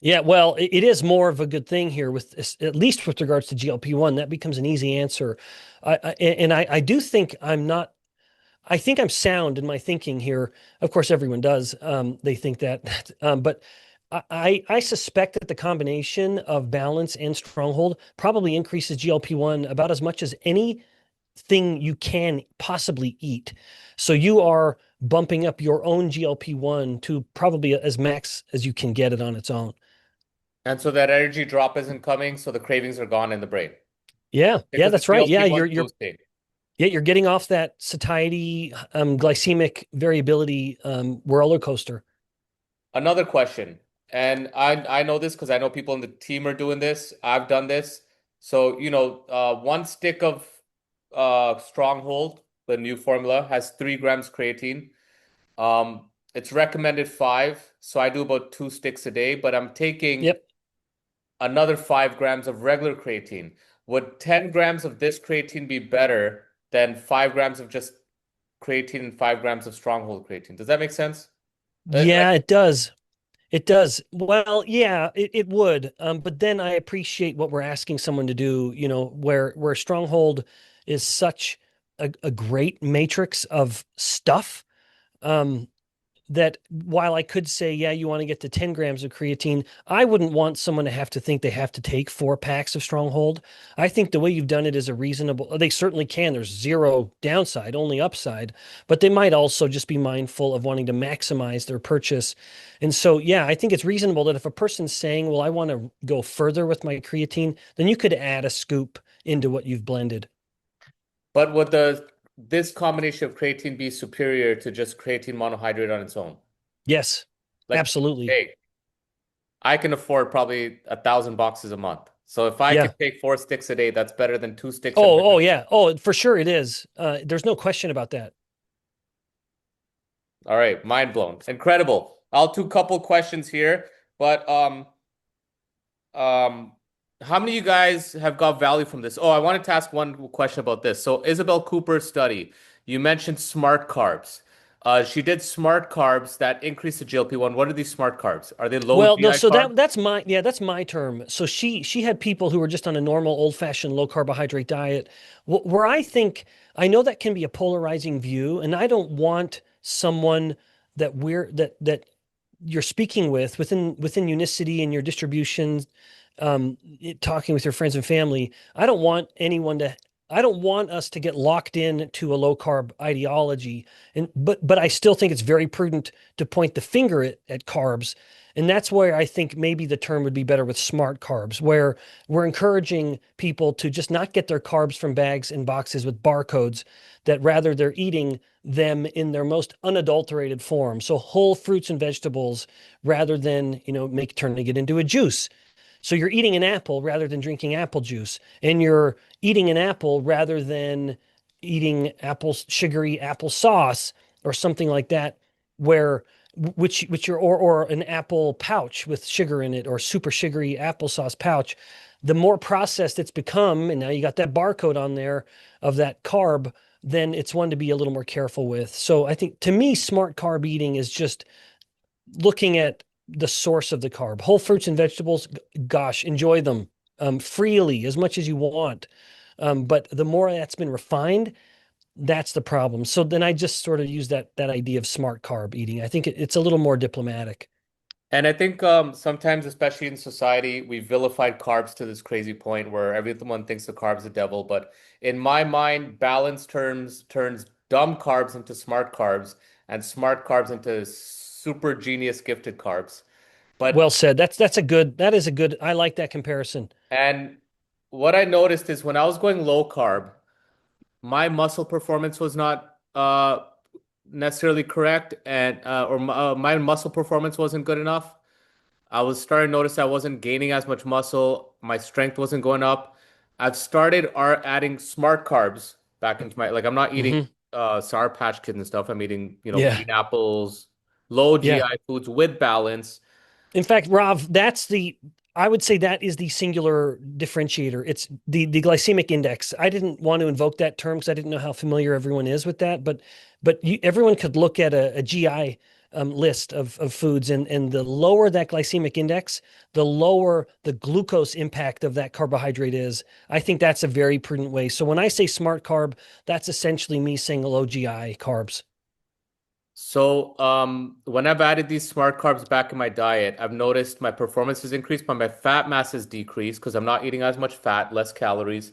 Yeah, well, it is more of a good thing here with this, at least with regards to GLP-1. That becomes an easy answer. I do think I'm not. I think I'm sound in my thinking here. Of course, everyone does. They think that, but I suspect that the combination of balance and stronghold probably increases GLP-1 about as much as anything you can possibly eat. So you are bumping up your own GLP-1 to probably as max as you can get it on its own. And so that energy drop isn't coming, so the cravings are gone in the brain. Yeah, Because the that's right. Yeah, GLP-1's boosting. you're getting off that satiety, glycemic variability roller coaster. Another question, and I know this because I know people in the team are doing this. I've done this. So, one stick of Stronghold, the new formula, has 3 grams creatine. It's recommended 5, so I do about 2 sticks a day, but I'm taking Yep. another 5 grams of regular creatine. Would 10 grams of this creatine be better than 5 grams of just creatine and 5 grams of Stronghold creatine? Does that make sense? Yeah, it does. It does. Well, yeah, it would. But then I appreciate what we're asking someone to do, where Stronghold is such a great matrix of stuff. Um, that while I could say, yeah, you want to get to 10 grams of creatine, I wouldn't want someone to have to think they have to take 4 packs of Stronghold. I think the way you've done it is a reasonable, they certainly can. There's zero downside, only upside, but they might also just be mindful of wanting to maximize their purchase. And so, yeah, I think it's reasonable that if a person's saying, well, I want to go further with my creatine, then you could add a scoop into what you've blended. But would this combination of creatine be superior to just creatine monohydrate on its own? Yes, Like, absolutely. hey, I can afford probably 1,000 boxes a month. So if I Yeah. can take 4 sticks a day, that's better than 2 sticks and Oh, yeah. Oh, for sure it is. There's no question about that. all right, mind blown. Incredible. I'll do a couple questions here, but um how many of you guys have got value from this? Oh, I wanted to ask one question about this. So Isabel Cooper's study, you mentioned smart carbs. She did smart carbs that increase the GLP-1. What are these smart carbs? Are they low Well, no, GI so carb? that's my term. So she had people who were just on a normal old-fashioned low carbohydrate diet, where I think I know that can be a polarizing view, and I don't want someone that you're speaking with within Unicity and your distribution, talking with your friends and family. I don't want us to get locked in to a low carb ideology, and but I still think it's very prudent to point the finger at carbs. And that's where I think maybe the term would be better with smart carbs, where we're encouraging people to just not get their carbs from bags and boxes with barcodes, that rather they're eating them in their most unadulterated form. So whole fruits and vegetables rather than, turning it into a juice. So you're eating an apple rather than drinking apple juice, and you're eating an apple rather than eating sugary apple sauce or something like that, where which you're or an apple pouch with sugar in it or super sugary applesauce pouch. The more processed it's become, and now you got that barcode on there of that carb, then it's one to be a little more careful with. So I think to me, smart carb eating is just looking at the source of the carb. Whole fruits and vegetables, gosh, enjoy them freely as much as you want. But the more that's been refined, that's the problem. So then I just sort of use that idea of smart carb eating. I think it's a little more diplomatic. And I think sometimes, especially in society, we vilified carbs to this crazy point where everyone thinks the carb's the devil. But in my mind, balance terms turns dumb carbs into smart carbs and smart carbs into super genius gifted carbs. Well But said. That is a good. I like that comparison. and what I noticed is when I was going low carb, my muscle performance was not necessarily correct, and my muscle performance wasn't good enough. I was starting to notice I wasn't gaining as much muscle. My strength wasn't going up. I've started adding smart carbs back into my, like I'm not eating Hmm. Sour Patch Kids and stuff. I'm eating, Yeah. green apples, low Yeah. GI foods with balance. In fact, Rav, I would say that is the singular differentiator. It's the glycemic index. I didn't want to invoke that term because I didn't know how familiar everyone is with that, but everyone could look at a GI list of foods, and the lower that glycemic index, the lower the glucose impact of that carbohydrate is. I think that's a very prudent way. So when I say smart carb, that's essentially me saying low GI carbs. So, when I've added these smart carbs back in my diet, I've noticed my performance has increased, but my fat mass has decreased because I'm not eating as much fat, less calories.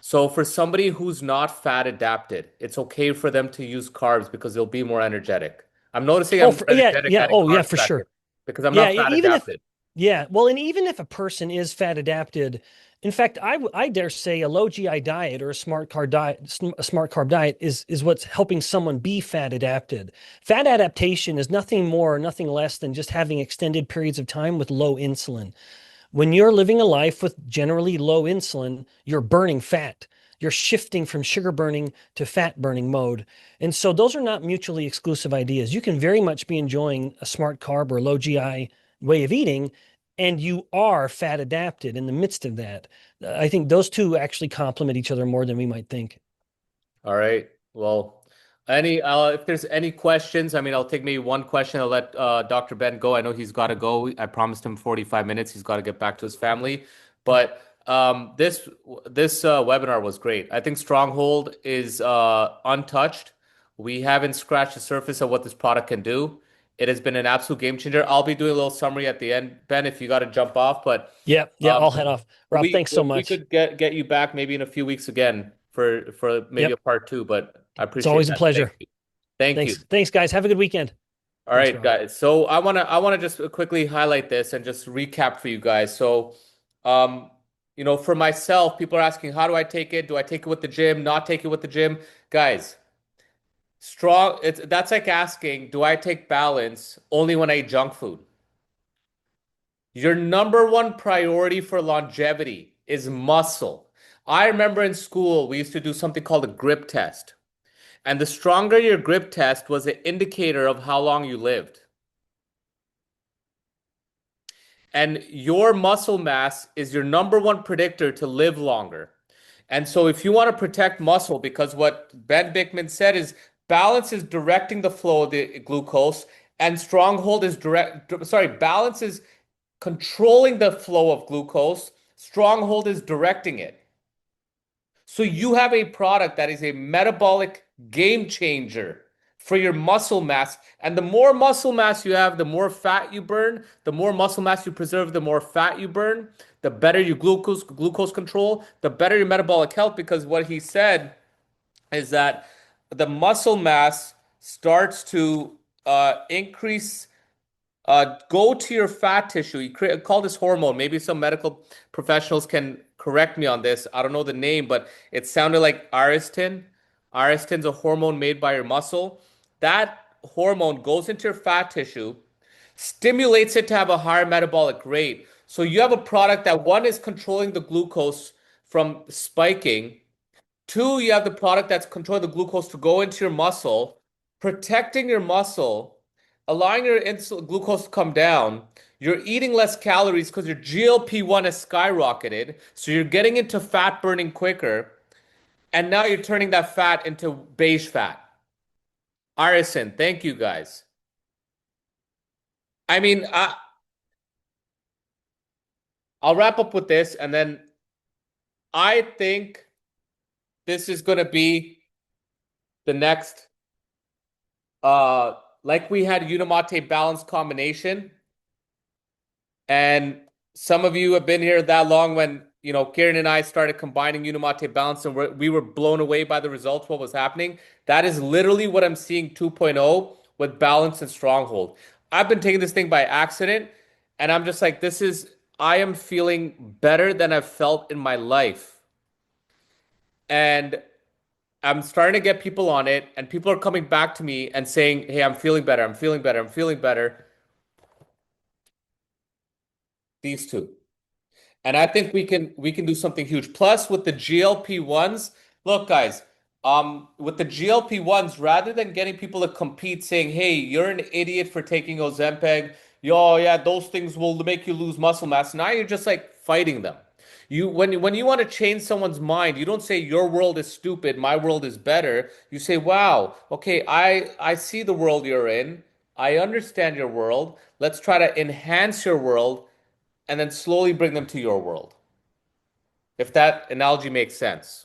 So, for somebody who's not fat adapted, it's okay for them to use carbs because they'll be more energetic. I'm noticing I'm more Yeah, energetic yeah. adding Oh, yeah, carbs for back in sure. because I'm Yeah, not fat even if, adapted. yeah, well, and even if a person is fat adapted, in fact, I dare say a low GI diet or a smart carb diet is what's helping someone be fat adapted. Fat adaptation is nothing more, nothing less than just having extended periods of time with low insulin. When you're living a life with generally low insulin, you're burning fat. You're shifting from sugar burning to fat burning mode. And so those are not mutually exclusive ideas. You can very much be enjoying a smart carb or low GI way of eating, and you are fat adapted in the midst of that. I think those two actually complement each other more than we might think. All right. Well, if there's any questions, I mean, I'll take maybe one question. I'll let Dr. Ben go. I know he's got to go. I promised him 45 minutes. He's got to get back to his family. But this webinar was great. I think Stronghold is untouched. We haven't scratched the surface of what this product can do. It has been an absolute game changer. I'll be doing a little summary at the end, Ben, if you got to jump off. But Yeah, yeah, um, I'll head off. Rob, thanks so we much. could get you back maybe in a few weeks again for maybe a Yep, part two, but I it's appreciate always a that. Thank pleasure. you. Thank you. Thanks. Thanks, guys. Have a good weekend. All Thanks, right, Rob. guys. So I wanna just quickly highlight this and just recap for you guys. So, um, for myself, people are asking, how do I take it? Do I take it with the gym? Not take it with the gym? Guys, that's like asking, do I take balance only when I eat junk food? Your number one priority for longevity is muscle. I remember in school, we used to do something called a grip test. And the stronger your grip test was an indicator of how long you lived. And your muscle mass is your number one predictor to live longer. And so if you want to protect muscle, because what Ben Bikman said is Balance is directing the flow of the glucose, and Stronghold is Balance is controlling the flow of glucose. Stronghold is directing it. So you have a product that is a metabolic game changer for your muscle mass. And the more muscle mass you have, the more fat you burn, the more muscle mass you preserve, the more fat you burn, the better your glucose control, the better your metabolic health. Because what he said is that the muscle mass starts to increase, go to your fat tissue. You call this hormone. Maybe some medical professionals can correct me on this. I don't know the name, but it sounded like aristin. Aristin's a hormone made by your muscle. That hormone goes into your fat tissue, stimulates it to have a higher metabolic rate. So you have a product that one is controlling the glucose from spiking. Two, you have the product that's controlling the glucose to go into your muscle, protecting your muscle, allowing your insulin glucose to come down. You're eating less calories because your GLP-1 has skyrocketed, so you're getting into fat burning quicker, and now you're turning that fat into beige fat. Arison, thank you guys. I mean, I'll wrap up with this, and then I think this is going to be the next, like we had Unimate balance combination. And some of you have been here that long when, Kieran and I started combining Unimate balance and we were blown away by the results, what was happening. That is literally what I'm seeing 2.0 with balance and stronghold. I've been taking this thing by accident and I'm just like, I am feeling better than I've felt in my life. And I'm starting to get people on it and people are coming back to me and saying, hey, I'm feeling better. I'm feeling better. I'm feeling better. These two. And I think we can do something huge. Plus, with the GLP-1s, look, guys, with the GLP-1s, rather than getting people to compete saying, hey, you're an idiot for taking Ozempic, yo, yeah, those things will make you lose muscle mass. Now you're just like fighting them. When you want to change someone's mind, you don't say your world is stupid, my world is better. You say, wow, okay, I see the world you're in. I understand your world. Let's try to enhance your world and then slowly bring them to your world, if that analogy makes sense.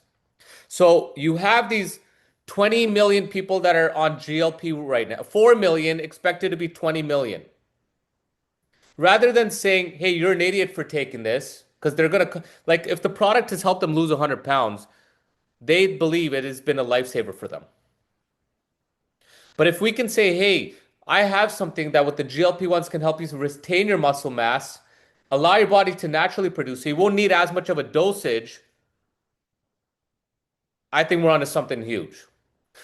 So you have these 20 million people that are on GLP right now, 4 million expected to be 20 million. Rather than saying, hey, you're an idiot for taking this, because they're going to, like, if the product has helped them lose 100 pounds, they believe it has been a lifesaver for them. But if we can say, hey, I have something that with the GLP-1s can help you retain your muscle mass, allow your body to naturally produce, so you won't need as much of a dosage, I think we're onto something huge.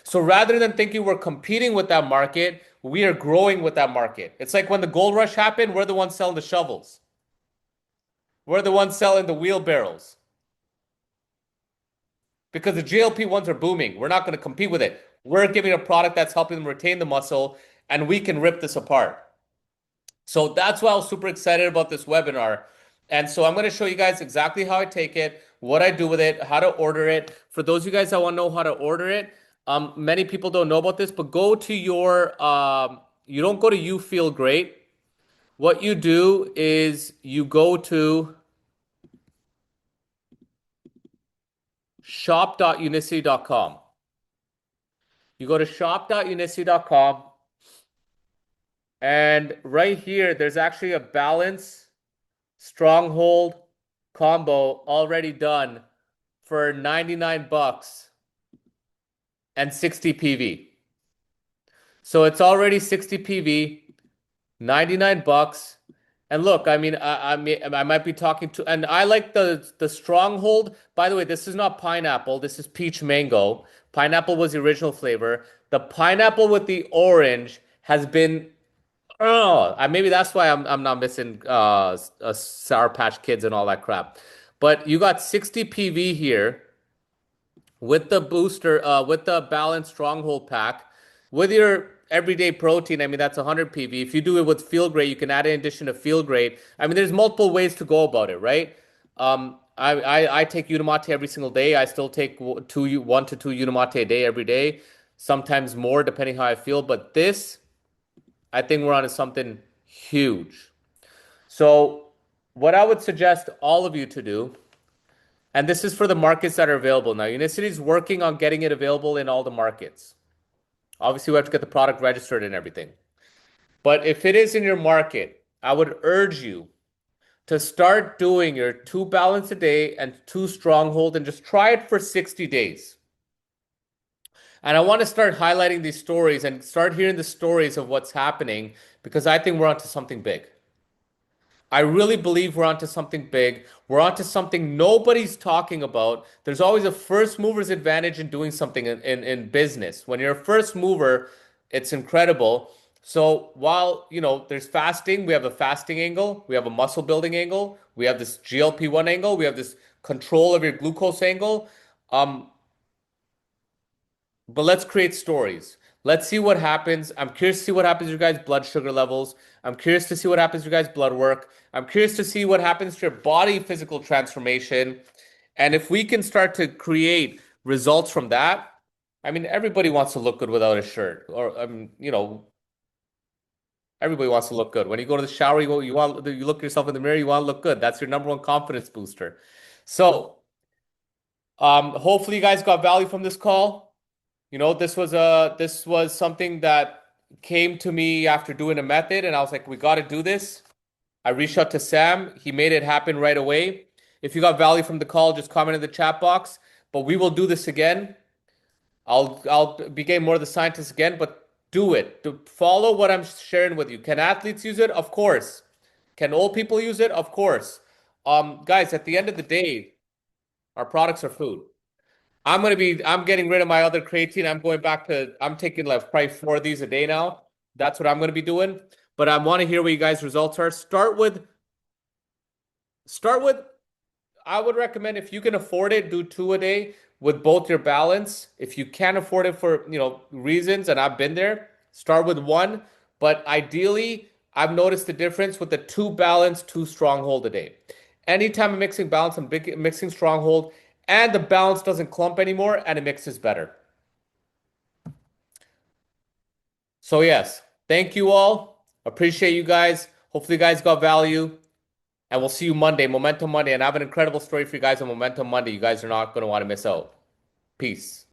So rather than thinking we're competing with that market, we are growing with that market. It's like when the gold rush happened, we're the ones selling the shovels. We're the ones selling the wheelbarrows. Because the GLP-1s are booming. We're not going to compete with it. We're giving a product that's helping them retain the muscle, and we can rip this apart. So that's why I was super excited about this webinar. And so I'm going to show you guys exactly how I take it, what I do with it, how to order it. For those of you guys that want to know how to order it, many people don't know about this, but go to you don't go to You Feel Great. What you do is you go to shop.unicity.com. You go to shop.unicity.com, and right here, there's actually a balance stronghold combo already done for 99 bucks and 60 PV. So it's already 60 PV, 99 bucks. And look, I mean, I might be talking to, and I like the Stronghold. By the way, this is not pineapple. This is peach mango. Pineapple was the original flavor. The pineapple with the orange has been, oh, maybe that's why I'm not missing Sour Patch Kids and all that crap. But you got 60 PV here with the booster, with the balanced stronghold pack, with your everyday protein. I mean, that's 100 PV. If you do it with Feel Great, you can add in addition to Feel Great. I mean, there's multiple ways to go about it, right? I take Unimate every single day. I still take 1 to 2 Unimate a day every day. sometimes more, depending how I feel. But this, I think we're on to something huge. So, what I would suggest all of you to do, and this is for the markets that are available now. Unicity is working on getting it available in all the markets. Obviously, we have to get the product registered and everything. But if it is in your market, I would urge you to start doing your 2 balance a day and 2 stronghold and just try it for 60 days. And I want to start highlighting these stories and start hearing the stories of what's happening because I think we're onto something big. I really believe we're onto something big. We're onto something nobody's talking about. There's always a first mover's advantage in doing something in business. When you're a first mover, it's incredible. So while, there's fasting, we have a fasting angle, we have a muscle building angle, we have this GLP-1 angle, we have this control of your glucose angle. Um, but let's create stories. Let's see what happens. I'm curious to see what happens to your guys' blood sugar levels. I'm curious to see what happens to your guys' blood work. I'm curious to see what happens to your body physical transformation. And if we can start to create results from that, I mean, everybody wants to look good without a shirt. Or, everybody wants to look good. When you go to the shower, you look yourself in the mirror, you want to look good. That's your number one confidence booster. So, hopefully you guys got value from this call. This was something that came to me after doing a method, and I was like, we got to do this. I reached out to Sam. He made it happen right away. If you got value from the call, just comment in the chat box. But we will do this again. I'll be getting more of the scientists again, but do it. To follow what I'm sharing with you. Can athletes use it? Of course. Can old people use it? Of course. Guys, at the end of the day, our products are food. I'm getting rid of my other creatine. I'm taking like probably 4 of these a day now. That's what I'm gonna be doing. But I want to hear what you guys' results are. Start with, I would recommend if you can afford it, do 2 a day with both your balance. If you can't afford it for, reasons, and I've been there, start with one. But ideally, I've noticed the difference with the 2 balance, 2 stronghold a day. Anytime I'm mixing balance, mixing stronghold, and the balance doesn't clump anymore and it mixes better. So yes, thank you all. Appreciate you guys. Hopefully you guys got value. And we'll see you Monday, Momentum Monday. And I have an incredible story for you guys on Momentum Monday. You guys are not going to want to miss out. Peace.